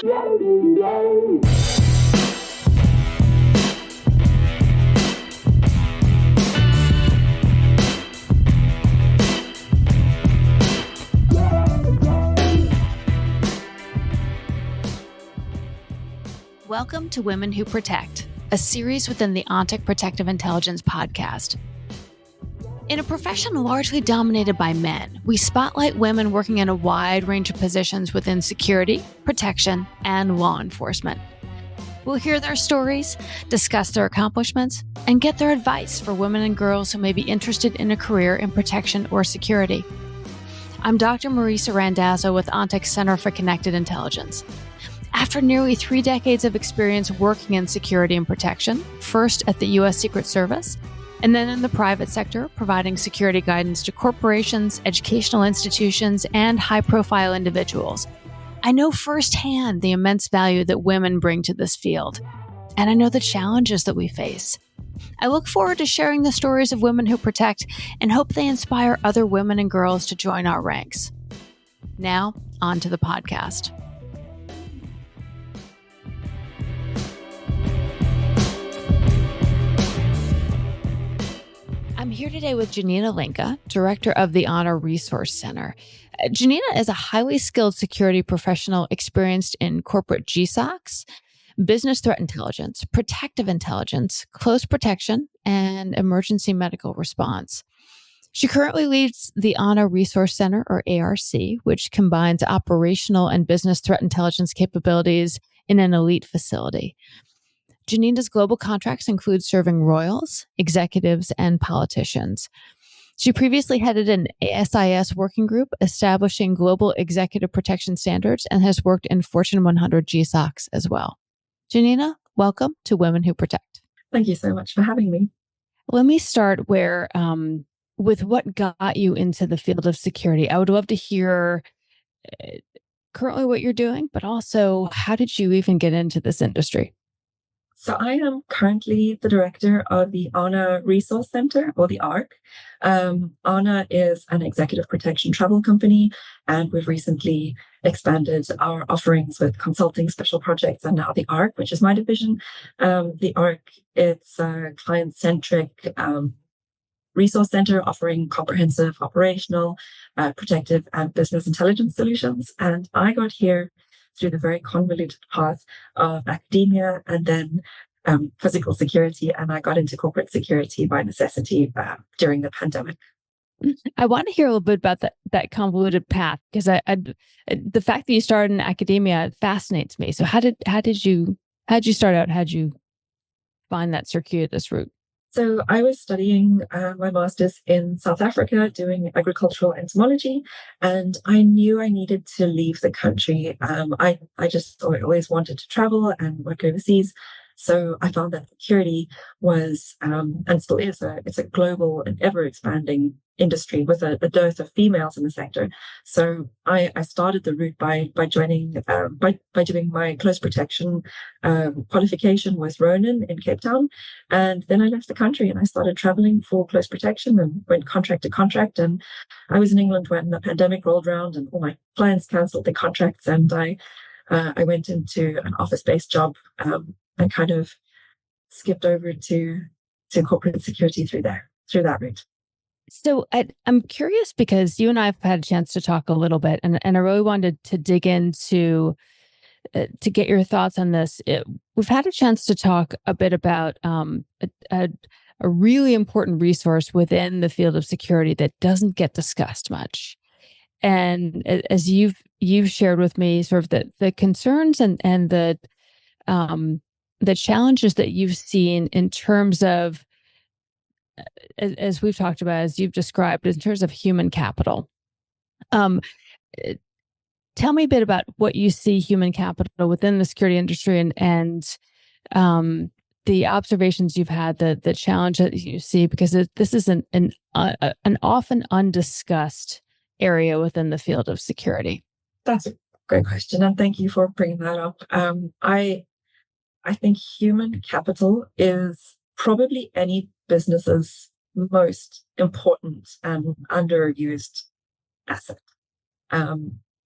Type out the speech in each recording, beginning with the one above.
Welcome to Women Who Protect, a series within the ONTIC Protective Intelligence podcast. In a profession largely dominated by men, we spotlight women working in a wide range of positions within security, protection, and law enforcement. We'll hear their stories, discuss their accomplishments, and get their advice for women and girls who may be interested in a career in protection or security. I'm Dr. Marisa Randazzo with ONTIC Center for Connected Intelligence. After nearly 3 decades of experience working in security and protection, first at the U.S. Secret Service, and then in the private sector, providing security guidance to corporations, educational institutions, and high-profile individuals, I know firsthand the immense value that women bring to this field, and I know the challenges that we face. I look forward to sharing the stories of women who protect and hope they inspire other women and girls to join our ranks. Now, on to the podcast. I'm here today with Janina Lincke, Director of the AHNA Resource Center. Janina is a highly skilled security professional experienced in corporate GSOCs, business threat intelligence, protective intelligence, close protection, and emergency medical response. She currently leads the AHNA Resource Center, or ARC, which combines operational and business threat intelligence capabilities in an elite facility. Janina's global contracts include serving royals, executives, and politicians. She previously headed an ASIS working group establishing global executive protection standards and has worked in Fortune 100 GSOCs as well. Janina, welcome to Women Who Protect. Thank you so much for having me. Let me start with what got you into the field of security. I would love to hear currently what you're doing, but also how did you even get into this industry? So I am currently the director of the AHNA Resource Center, or the ARC. AHNA is an executive protection travel company, and we've recently expanded our offerings with consulting, special projects, and now the ARC, which is my division. The ARC, it's a client-centric resource center offering comprehensive operational, protective, and business intelligence solutions. And I got here through the very convoluted path of academia and then physical security. And I got into corporate security by necessity during the pandemic. I want to hear a little bit about that convoluted path, because the fact that you started in academia fascinates me. So how did you start out? How did you find that circuitous route? So I was studying my master's in South Africa, doing agricultural entomology, and I knew I needed to leave the country. I just always wanted to travel and work overseas. So I found that security was, and still is, it's a global and ever-expanding industry with a dearth of females in the sector. So I started the route by joining, by doing my close protection qualification with Ronan in Cape Town. And then I left the country and I started traveling for close protection and went contract to contract. And I was in England when the pandemic rolled around and all my clients cancelled their contracts. And I went into an office-based job and kind of skipped over to corporate security through that route. So I'm curious, because you and I have had a chance to talk a little bit, and I really wanted to dig into to get your thoughts on this. We've had a chance to talk a bit about a really important resource within the field of security that doesn't get discussed much. And as you've shared with me, sort of the concerns and the challenges that you've seen in terms of, as we've talked about, as you've described, in terms of human capital. Tell me a bit about what you see human capital within the security industry and the observations you've had, the challenge that you see, because this is an often undiscussed area within the field of security. That's a great question, and thank you for bringing that up. I think human capital is probably any business's most important and underused asset.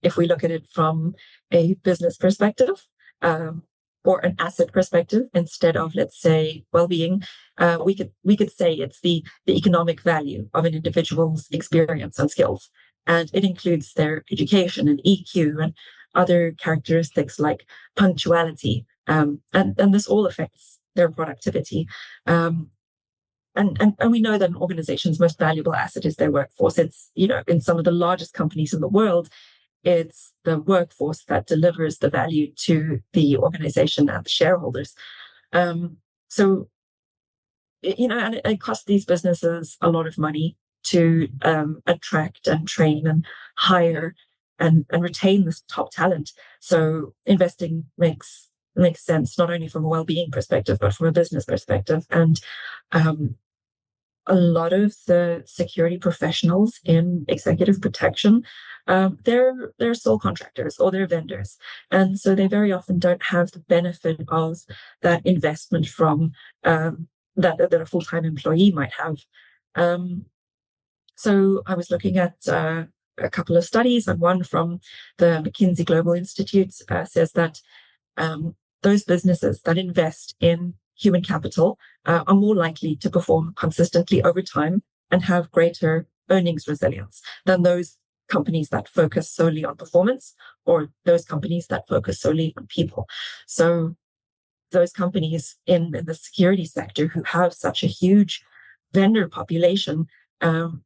if we look at it from a business perspective, or an asset perspective, instead of, let's say, well-being, we could say it's the economic value of an individual's experience and skills, and it includes their education and EQ and other characteristics like punctuality, and this all affects their productivity. And we know that an organization's most valuable asset is their workforce. It's, in some of the largest companies in the world, it's the workforce that delivers the value to the organization and the shareholders. So, and it costs these businesses a lot of money to attract and train and hire and retain this top talent. So investing makes sense, not only from a well-being perspective, but from a business perspective. And a lot of the security professionals in executive protection, they're sole contractors or they're vendors. And so they very often don't have the benefit of that investment from that a full-time employee might have. So I was looking at a couple of studies, and one from the McKinsey Global Institute says that those businesses that invest in human capital are more likely to perform consistently over time and have greater earnings resilience than those companies that focus solely on performance, or those companies that focus solely on people. So those companies in the security sector who have such a huge vendor population,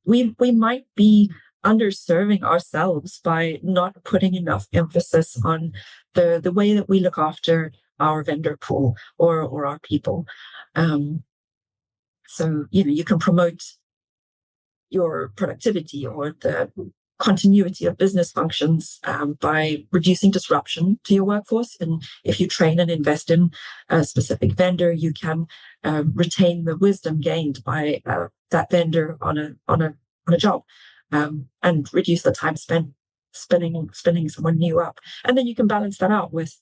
we might be underserving ourselves by not putting enough emphasis on the way that we look after our vendor pool or our people. So, you can promote your productivity or the continuity of business functions by reducing disruption to your workforce. And if you train and invest in a specific vendor, you can retain the wisdom gained by that vendor on a job, and reduce the time spent spinning someone new up. And then you can balance that out with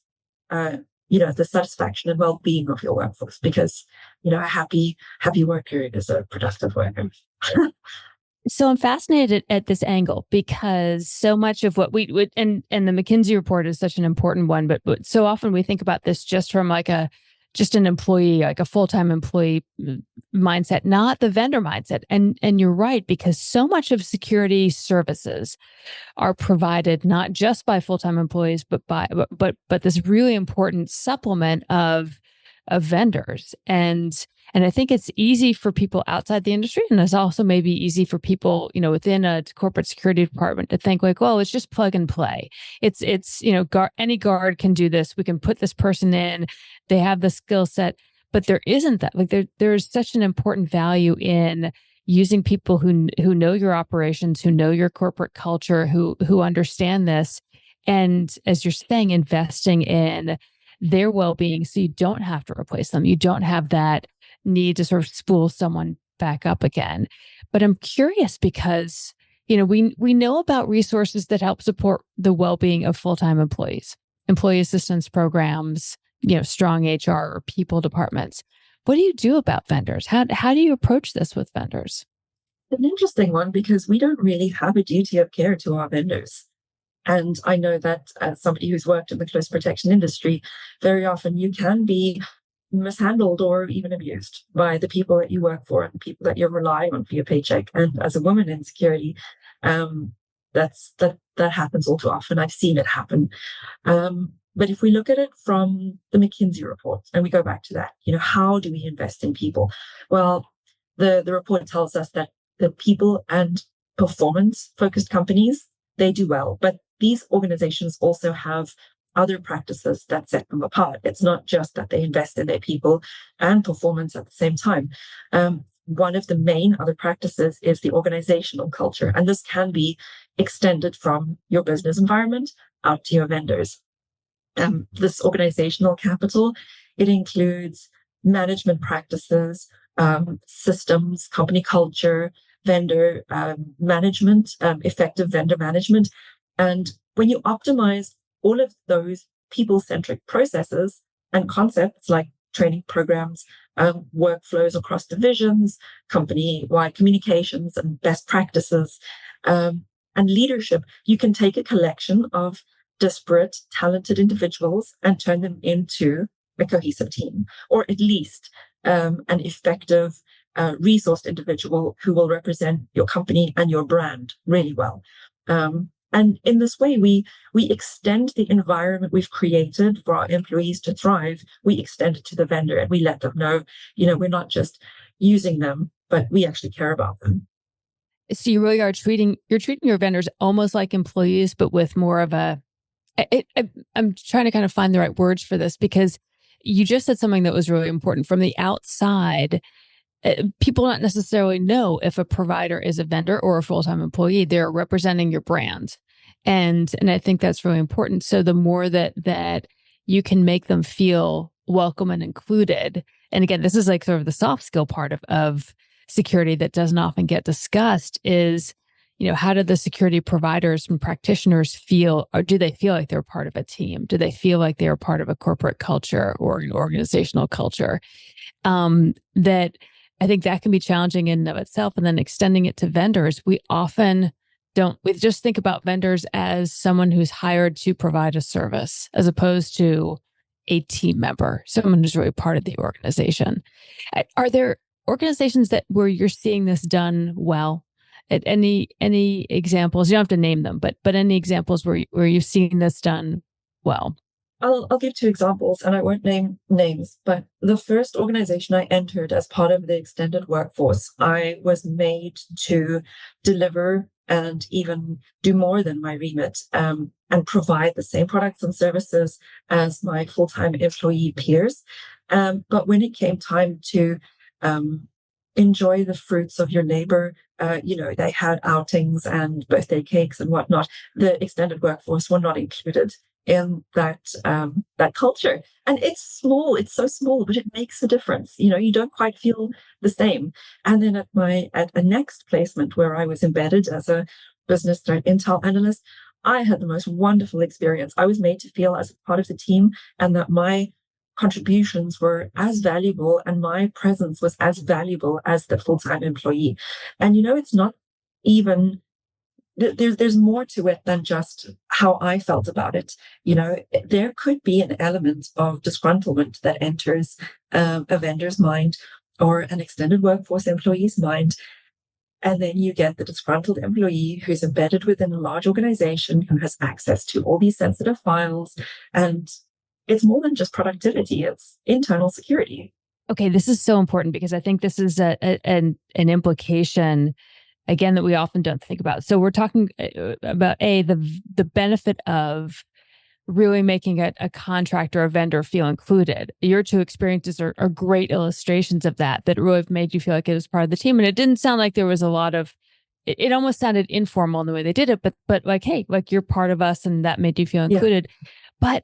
the satisfaction and well-being of your workforce, because a happy worker is a productive worker. So I'm fascinated at this angle, because so much of what we would, and the McKinsey report is such an important one, but so often we think about this just from just an employee, like a full-time employee mindset, not the vendor mindset. And you're right, because so much of security services are provided not just by full-time employees, but this really important supplement of vendors. And I think it's easy for people outside the industry, and it's also maybe easy for people, within a corporate security department to think like, well, it's just plug and play. It's any guard can do this. We can put this person in. They have the skill set, but there isn't that. Like there's such an important value in using people who know your operations, who know your corporate culture, who understand this, and as you're saying, investing in their well-being, so you don't have to replace them. You don't have that need to sort of spool someone back up again. But I'm curious because, we know about resources that help support the well-being of full-time employees, employee assistance programs, strong HR or people departments. What do you do about vendors? How do you approach this with vendors? An interesting one, because we don't really have a duty of care to our vendors. And I know that as somebody who's worked in the close protection industry, very often you can be mishandled or even abused by the people that you work for and the people that you're relying on for your paycheck. And as a woman in security, that happens all too often. I've seen it happen. But if we look at it from the McKinsey report and we go back to that, how do we invest in people? Well, the report tells us that the people and performance-focused companies, they do well. But these organizations also have other practices that set them apart. It's not just that they invest in their people and performance at the same time. One of the main other practices is the organizational culture. And this can be extended from your business environment out to your vendors. This organizational capital, it includes management practices, systems, company culture, vendor management, effective vendor management. And when you optimize all of those people-centric processes and concepts like training programs, workflows across divisions, company-wide communications and best practices, And leadership, you can take a collection of disparate, talented individuals and turn them into a cohesive team, or at least an effective, resourced individual who will represent your company and your brand really well. And in this way, we extend the environment we've created for our employees to thrive. We extend it to the vendor, and we let them know, we're not just using them, but we actually care about them. So you really are treating your vendors almost like employees, but with more of a. I'm trying to kind of find the right words for this, because you just said something that was really important. From the outside, people don't necessarily know if a provider is a vendor or a full-time employee. They're representing your brand. And I think that's really important. So the more that you can make them feel welcome and included. And again, this is like sort of the soft skill part of security that doesn't often get discussed is, how do the security providers and practitioners feel, or do they feel like they're part of a team? Do they feel like they're part of a corporate culture or an organizational culture? That I think that can be challenging in and of itself. And then extending it to vendors, we just think about vendors as someone who's hired to provide a service as opposed to a team member, someone who's really part of the organization. Are there organizations where you're seeing this done well? At any examples? You don't have to name them, but any examples where you've seen this done well? I'll give two examples, and I won't name names, but the first organization I entered as part of the extended workforce, I was made to deliver and even do more than my remit, and provide the same products and services as my full-time employee peers. But when it came time to enjoy the fruits of your labor, they had outings and birthday cakes and whatnot. The extended workforce were not included in that culture. And it's small, it's so small, but it makes a difference. You don't quite feel the same. And then at a next placement where I was embedded as a business threat intel analyst, I had the most wonderful experience. I was made to feel as a part of the team, and that my contributions were as valuable and my presence was as valuable as the full-time employee. And it's not even there's more to it than just how I felt about it. There could be an element of disgruntlement that enters a vendor's mind or an extended workforce employee's mind. And then you get the disgruntled employee who's embedded within a large organization, who has access to all these sensitive files. And it's more than just productivity, it's internal security. Okay, this is so important, because I think this is an implication, again, that we often don't think about. So we're talking about the benefit of really making a contractor or a vendor feel included. Your two experiences are great illustrations of that really have made you feel like it was part of the team. And it didn't sound like there was a lot of, it almost sounded informal in the way they did it, but like, hey, like you're part of us, and that made you feel included. Yeah.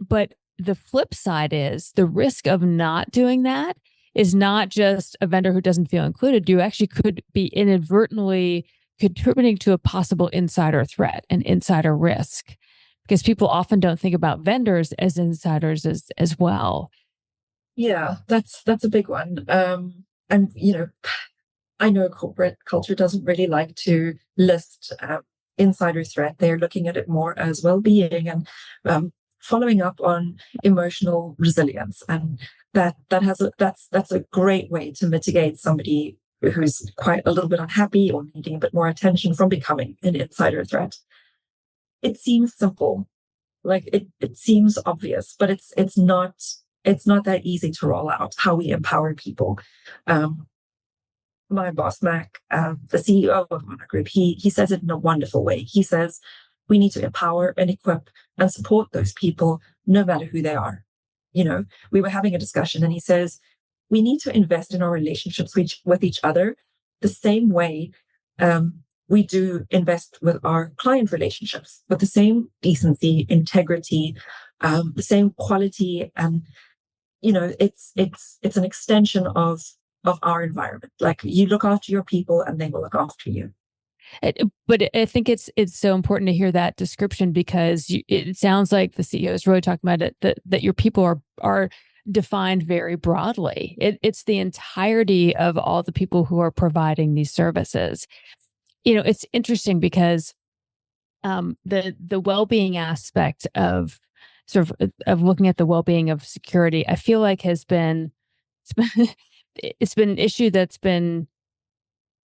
But the flip side is the risk of not doing that is not just a vendor who doesn't feel included. You actually could be inadvertently contributing to a possible insider threat and insider risk, because people often don't think about vendors as insiders as well. Yeah, that's a big one. And I know corporate culture doesn't really like to list insider threat. They're looking at it more as well-being and following up on emotional resilience, and that's a great way to mitigate somebody who's quite a little bit unhappy or needing a bit more attention from becoming an insider threat. It seems simple, like it seems obvious, but it's not that easy to roll out how we empower people. My boss, Mac, the CEO of AHNA Group, he says it in a wonderful way. He says, we need to empower and equip and support those people, no matter who they are. We were having a discussion, and he says, we need to invest in our relationships with each other the same way we do invest with our client relationships, with the same decency, integrity, the same quality. And, it's an extension of our environment. Like, you look after your people and they will look after you. But I think it's so important to hear that description, because it sounds like the CEO is really talking about it, that your people are defined very broadly. It's the entirety of all the people who are providing these services. It's interesting because the well-being aspect of of looking at the well-being of security, I feel like has been it's been an issue that's been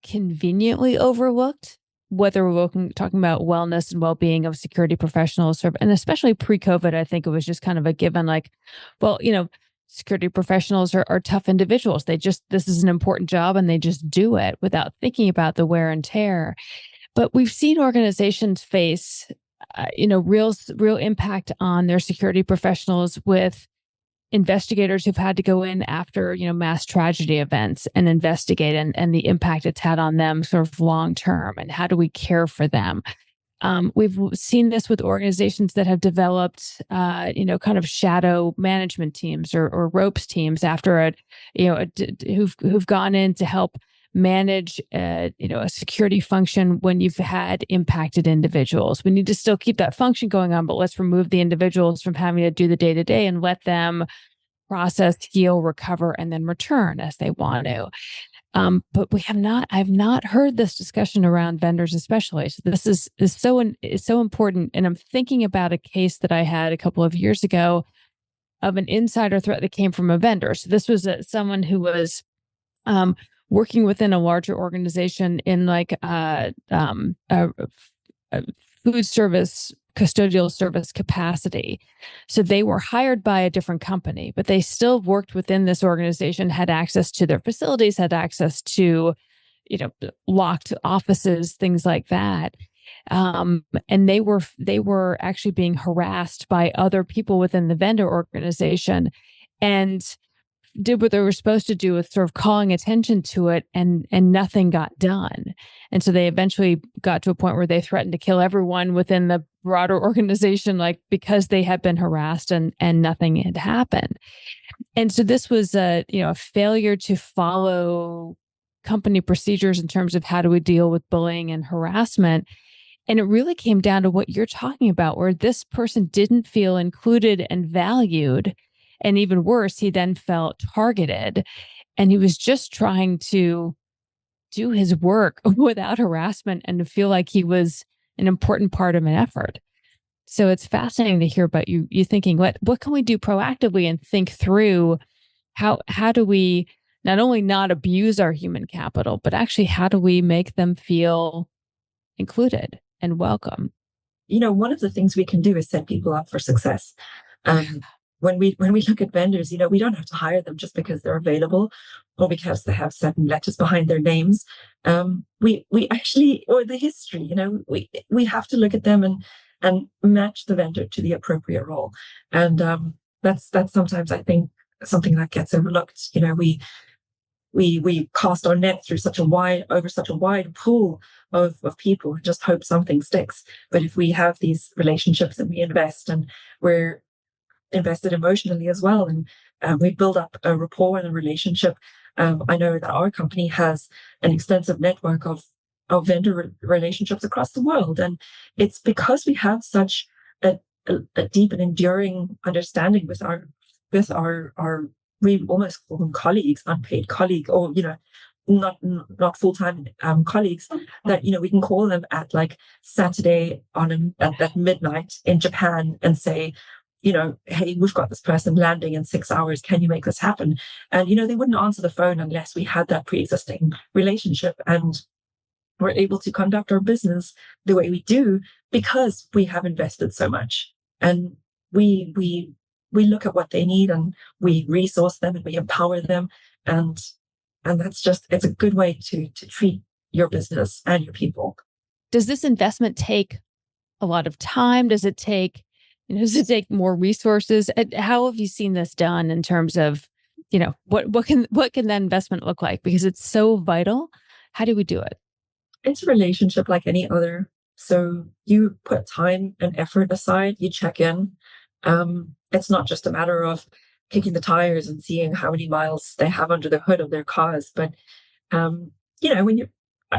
conveniently overlooked, whether we're talking about wellness and well-being of security professionals, and especially pre-COVID. I think it was just kind of a given, like, well, security professionals are tough individuals. This is an important job and they just do it without thinking about the wear and tear. But we've seen organizations face, real impact on their security professionals with investigators who've had to go in after, mass tragedy events and investigate and the impact it's had on them sort of long term. And how do we care for them? We've seen this with organizations that have developed, kind of shadow management teams or ropes teams after who've gone in to help manage, a security function when you've had impacted individuals. We need to still keep that function going on, but let's remove the individuals from having to do the day to day and let them process, heal, recover, and then return as they want to. But I've not heard this discussion around vendors, especially. So this is so important. And I'm thinking about a case that I had a couple of years ago of an insider threat that came from a vendor. So this was someone who was working within a larger organization in like a food service, custodial service capacity. So they were hired by a different company, but they still worked within this organization, had access to their facilities, had access to, locked offices, things like that. And they were actually being harassed by other people within the vendor organization, and did what they were supposed to do with sort of calling attention to it, and nothing got done. And so they eventually got to a point where they threatened to kill everyone within the broader organization, like because they had been harassed and nothing had happened. And so this was a failure to follow company procedures in terms of how do we deal with bullying and harassment. And it really came down to what you're talking about, where this person didn't feel included and valued. And even worse, he then felt targeted, and he was just trying to do his work without harassment and to feel like he was an important part of an effort. So it's fascinating to hear about you thinking, what can we do proactively and think through how do we not only not abuse our human capital, but actually how do we make them feel included and welcome? One of the things we can do is set people up for success. When we look at vendors, we don't have to hire them just because they're available or because they have certain letters behind their names. We actually, or the history, we have to look at them and match the vendor to the appropriate role. And that's sometimes, I think, something that gets overlooked. We cast our net through over such a wide pool of people and just hope something sticks. But if we have these relationships and we invest, and we're invested emotionally as well, and we build up a rapport and a relationship. I know that our company has an extensive network of vendor relationships across the world, and it's because we have such a deep and enduring understanding with our we almost call them colleagues, unpaid colleague, or not full-time colleagues, that we can call them at like Saturday at midnight in Japan and say, hey, we've got this person landing in 6 hours. Can you make this happen? And, they wouldn't answer the phone unless we had that pre-existing relationship. And we're able to conduct our business the way we do because we have invested so much. And we look at what they need, and we resource them, and we empower them. And it's a good way to treat your business and your people. Does this investment take a lot of time? Does it take more resources? How have you seen this done in terms of, what can that investment look like? Because it's so vital. How do we do it? It's a relationship like any other. So you put time and effort aside, you check in. It's not just a matter of kicking the tires and seeing how many miles they have under the hood of their cars, but when you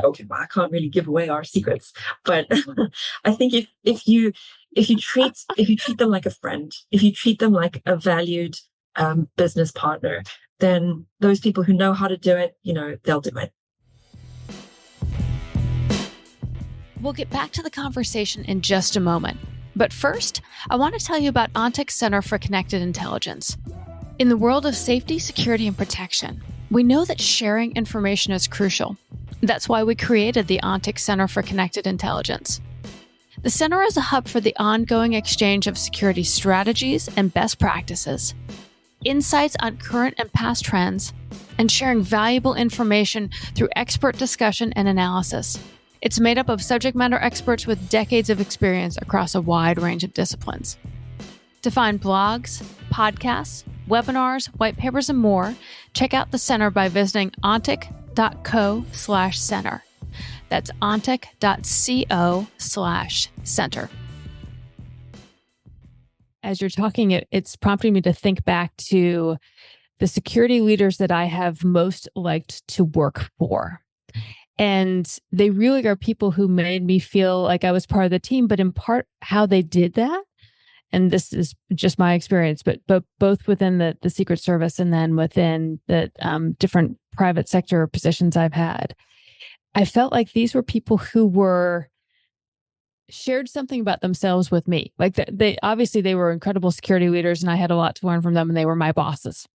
well, I can't really give away our secrets, but I think if you treat them like a friend, if you treat them like a valued business partner, then those people who know how to do it, they'll do it. We'll get back to the conversation in just a moment. But first, I want to tell you about AHNA's Center for Connected Intelligence. In the world of safety, security, and protection, we know that sharing information is crucial. That's why we created the AHNA Center for Connected Intelligence. The center is a hub for the ongoing exchange of security strategies and best practices, insights on current and past trends, and sharing valuable information through expert discussion and analysis. It's made up of subject matter experts with decades of experience across a wide range of disciplines. To find blogs, podcasts, webinars, white papers, and more, check out the center by visiting ontic.co/center. That's ontic.co/center. As you're talking, it's prompting me to think back to the security leaders that I have most liked to work for. And they really are people who made me feel like I was part of the team, but in part how they did that. And this is just my experience, but both within the Secret Service and then within the different private sector positions I've had. I felt like these were people who shared something about themselves with me. Like they obviously they were incredible security leaders and I had a lot to learn from them and they were my bosses.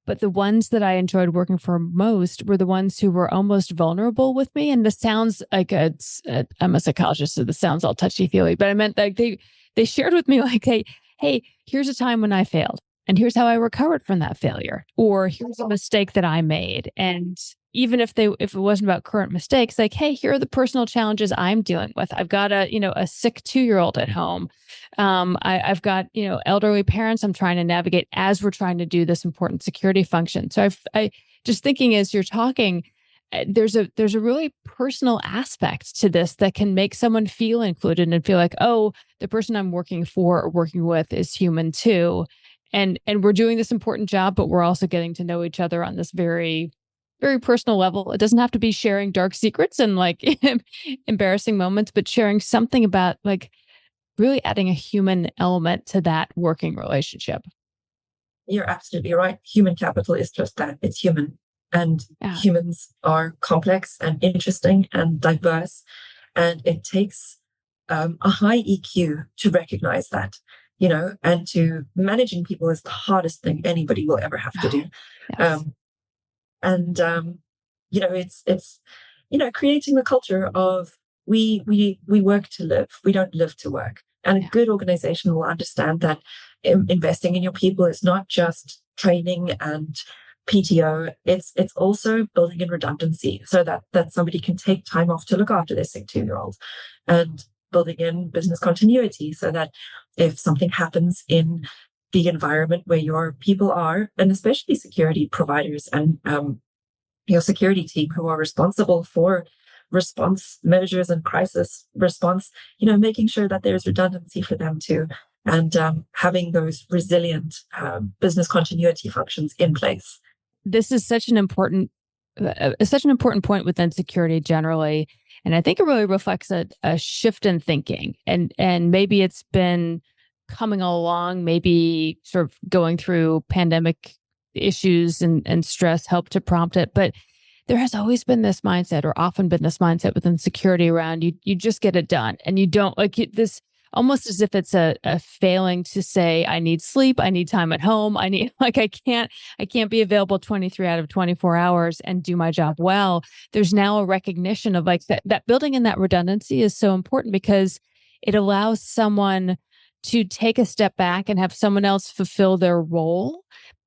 But the ones that I enjoyed working for most were the ones who were almost vulnerable with me. And this sounds like I'm a psychologist, so this sounds all touchy-feely, but I meant like they shared with me like, hey, here's a time when I failed and here's how I recovered from that failure, or here's a mistake that I made. And even if it wasn't about current mistakes, like, hey, here are the personal challenges I'm dealing with. I've got a sick 2-year-old at home. I've got, elderly parents I'm trying to navigate as we're trying to do this important security function. So I just thinking as you're talking, there's a really personal aspect to this that can make someone feel included and feel like, oh, the person I'm working for or working with is human too. And we're doing this important job, but we're also getting to know each other on this very, very personal level. It doesn't have to be sharing dark secrets and like embarrassing moments, but sharing something about like really adding a human element to that working relationship. You're absolutely right. Human capital is just that. It's human. And humans are complex and interesting and diverse. And it takes a high EQ to recognize that, and to managing people is the hardest thing anybody will ever have to do. Yes. It's creating the culture of we work to live. We don't live to work. And a good organization will understand that investing in your people is not just training and PTO. It's also building in redundancy so that somebody can take time off to look after their sick 2-year-old, and building in business continuity so that if something happens in the environment where your people are, and especially security providers and your security team who are responsible for response measures and crisis response, making sure that there's redundancy for them too, and having those resilient business continuity functions in place. This is such an important point within security generally. And I think it really reflects a shift in thinking. And maybe it's been coming along, maybe sort of going through pandemic issues and stress helped to prompt it. But there has always been this mindset, or often been this mindset within security around you just get it done. And you don't this almost as if it's a failing to say, I need sleep, I need time at home, I need I can't be available 23 out of 24 hours and do my job well. There's now a recognition of like that building in that redundancy is so important because it allows someone to take a step back and have someone else fulfill their role,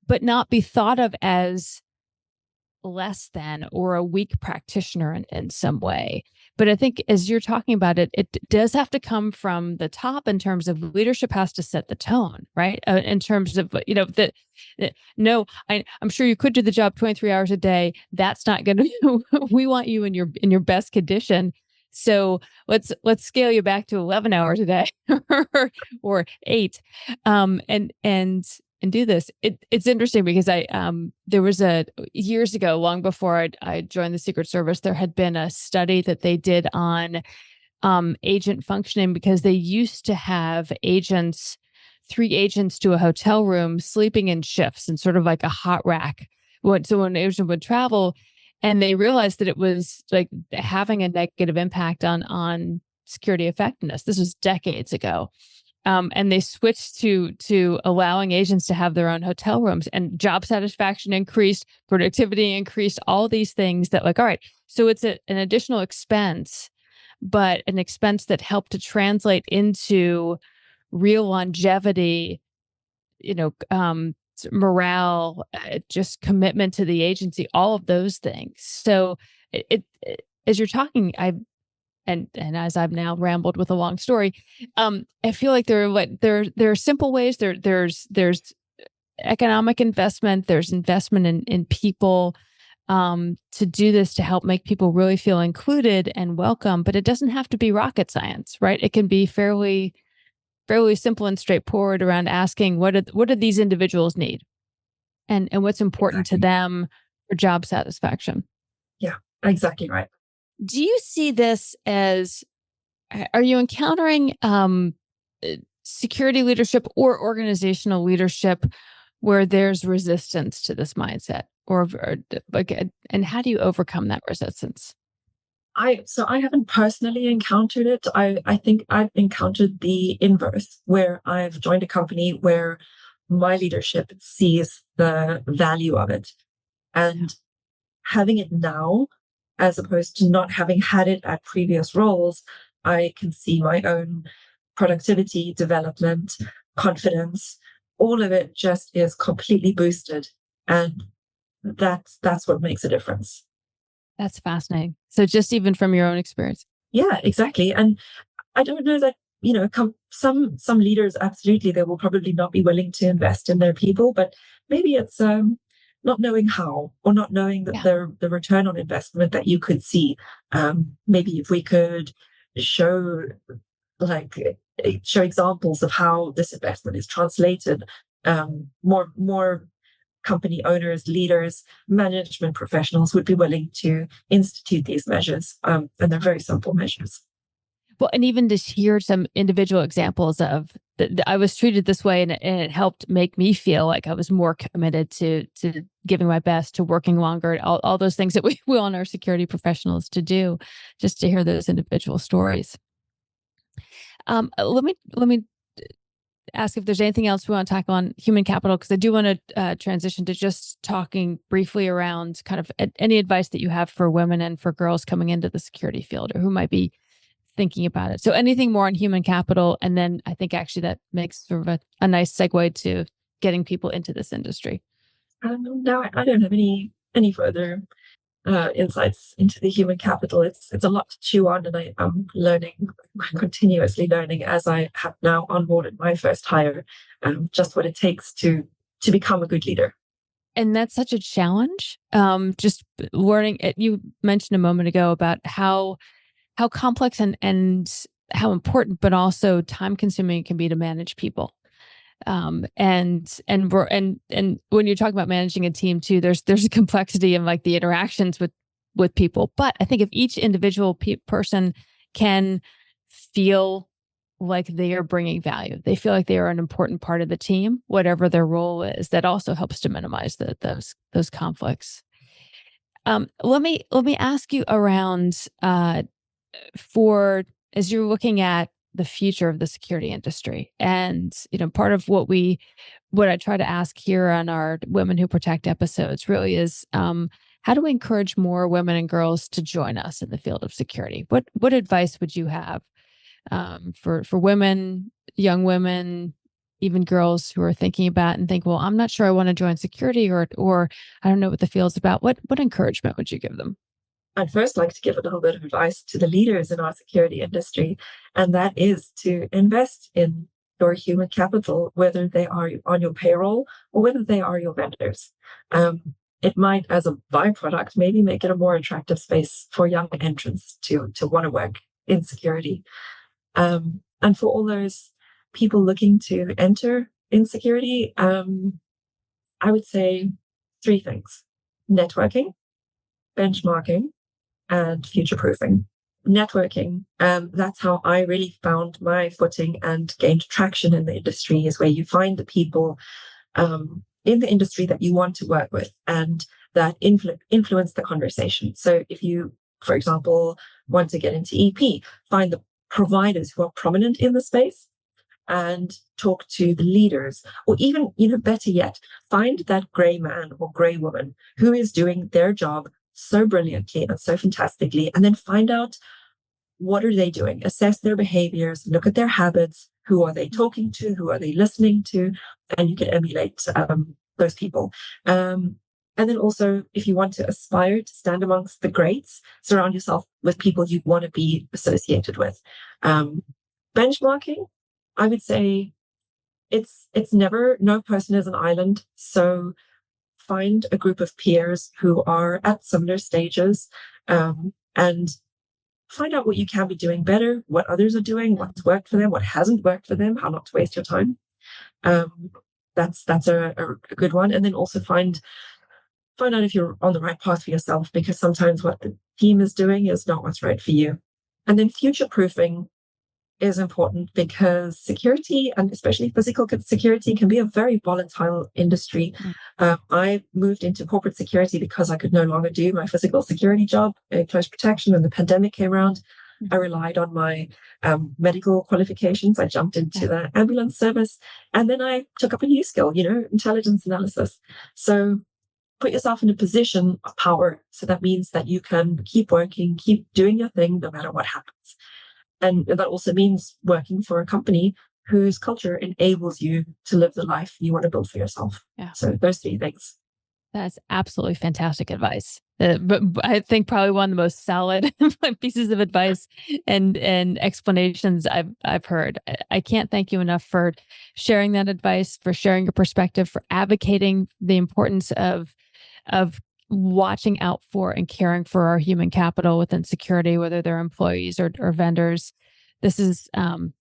but not be thought of as less than or a weak practitioner in some way. But I think as you're talking about it, it does have to come from the top in terms of leadership has to set the tone, right? In terms of, no, I'm sure you could do the job 23 hours a day. That's not going to, we want you in your best condition. So let's scale you back to 11 hours a day or 8. And do this. It's interesting because there was years ago, long before I joined the Secret Service, there had been a study that they did on agent functioning because they used to have 3 agents to a hotel room sleeping in shifts and sort of like a hot rack. So when an agent would travel, And they realized that it was like having a negative impact on security effectiveness. This was decades ago. And they switched to allowing agents to have their own hotel rooms, and job satisfaction increased, productivity increased, all these things that like, all right, so it's an additional expense, but an expense that helped to translate into real longevity, morale, just commitment to the agency, all of those things. So as you're talking, and as I've now rambled with a long story, I feel like there are simple ways. There's economic investment. There's investment in people to do this, to help make people really feel included and welcome. But it doesn't have to be rocket science, right? It can be fairly simple and straightforward around asking what do these individuals need, and what's important to them for job satisfaction. Yeah, exactly right. Do you see this as, are you encountering security leadership or organizational leadership where there's resistance to this mindset, or like, and how do you overcome that resistance? I haven't personally encountered it. I think I've encountered the inverse, where I've joined a company where my leadership sees the value of it, and having it now, as opposed to not having had it at previous roles, I can see my own productivity, development, confidence, all of it just is completely boosted. And that's what makes a difference. That's fascinating. So just even from your own experience. Yeah, exactly. And I don't know that, some leaders, absolutely, they will probably not be willing to invest in their people, but maybe it's not knowing how, or not knowing that Yeah. the return on investment that you could see. Maybe if we could show like show examples of how this investment is translated, more company owners, leaders, management professionals would be willing to institute these measures. And they're very simple measures. Well, and even to hear some individual examples of I was treated this way, and it helped make me feel like I was more committed to giving my best, to working longer, all those things that we want our security professionals to do, just to hear those individual stories. Let me ask if there's anything else we want to tackle on human capital, because I do want to transition to just talking briefly around kind of any advice that you have for women and for girls coming into the security field, or who might be thinking about it. So anything more on human capital, and then I think actually that makes sort of a nice segue to getting people into this industry. No, I don't have any further insights into the human capital. It's a lot to chew on, and I'm learning, continuously learning, as I have now onboarded my first hire, just what it takes to become a good leader. And that's such a challenge. Just learning it. You mentioned a moment ago about how complex and how important, but also time consuming it can be to manage people. And when you're talking about managing a team too, there's a complexity in like the interactions with people. But I think if each individual person can feel like they are bringing value, they feel like they are an important part of the team, whatever their role is, that also helps to minimize those conflicts. Let me ask you around for as you're looking at the future of the security industry. And, part of what I try to ask here on our Women Who Protect episodes really is, how do we encourage more women and girls to join us in the field of security? What advice would you have for women, young women, even girls who are thinking about and think, well, I'm not sure I want to join security, or I don't know what the field's about. What encouragement would you give them? I'd first like to give a little bit of advice to the leaders in our security industry, and that is to invest in your human capital, whether they are on your payroll or whether they are your vendors. It might, as a byproduct, maybe make it a more attractive space for young entrants to want to work in security. And for all those people looking to enter in security, I would say three things: networking, benchmarking, and future proofing. Networking, that's how I really found my footing and gained traction in the industry, is where you find the people in the industry that you want to work with. And that influence the conversation. So if you, for example, want to get into EP, find the providers who are prominent in the space and talk to the leaders, or even, better yet, find that gray man or gray woman who is doing their job so brilliantly and so fantastically, and then find out what are they doing, assess their behaviors, look at their habits, who are they talking to, who are they listening to, and you can emulate those people. And then also, if you want to aspire to stand amongst the greats, surround yourself with people you want to be associated with. Benchmarking, I would say it's never, no person is an island. So find a group of peers who are at similar stages, and find out what you can be doing better, what others are doing, what's worked for them, what hasn't worked for them, how not to waste your time. That's a good one. And then also find out if you're on the right path for yourself, because sometimes what the team is doing is not what's right for you. And then future proofing is important, because security, and especially physical security, can be a very volatile industry. I moved into corporate security because I could no longer do my physical security job in close protection when the pandemic came around. I relied on my medical qualifications. I jumped into the ambulance service, and then I took up a new skill, intelligence analysis. So put yourself in a position of power. So that means that you can keep working, keep doing your thing, no matter what happens. And that also means working for a company whose culture enables you to live the life you want to build for yourself. Yeah. So those three things. That's absolutely fantastic advice. But I think probably one of the most solid pieces of advice and explanations I've heard. I can't thank you enough for sharing that advice, for sharing your perspective, for advocating the importance of watching out for and caring for our human capital within security, whether they're employees or vendors. This is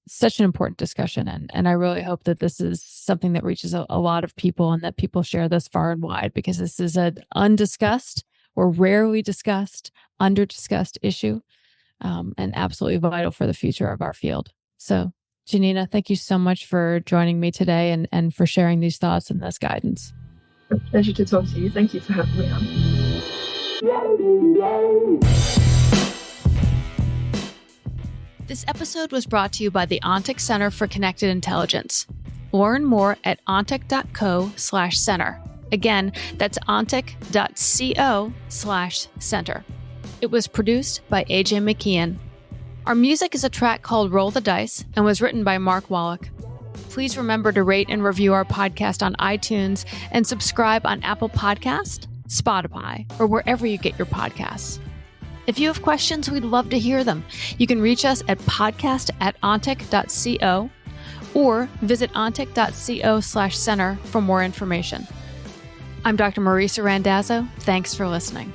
such an important discussion. And I really hope that this is something that reaches a lot of people, and that people share this far and wide, because this is an undiscussed or rarely discussed, under-discussed issue, and absolutely vital for the future of our field. So, Janina, thank you so much for joining me today and for sharing these thoughts and this guidance. A pleasure to talk to you. Thank you for having me on. This episode was brought to you by the ONTIC Center for Connected Intelligence. Learn more at ontic.co/center. Again, that's ontic.co/center. It was produced by AJ McKeon. Our music is a track called Roll the Dice and was written by Mark Wallach. Please remember to rate and review our podcast on iTunes and subscribe on Apple Podcasts, Spotify, or wherever you get your podcasts. If you have questions, we'd love to hear them. You can reach us at podcast@ontic.co or visit ontic.co/center for more information. I'm Dr. Marisa Randazzo. Thanks for listening.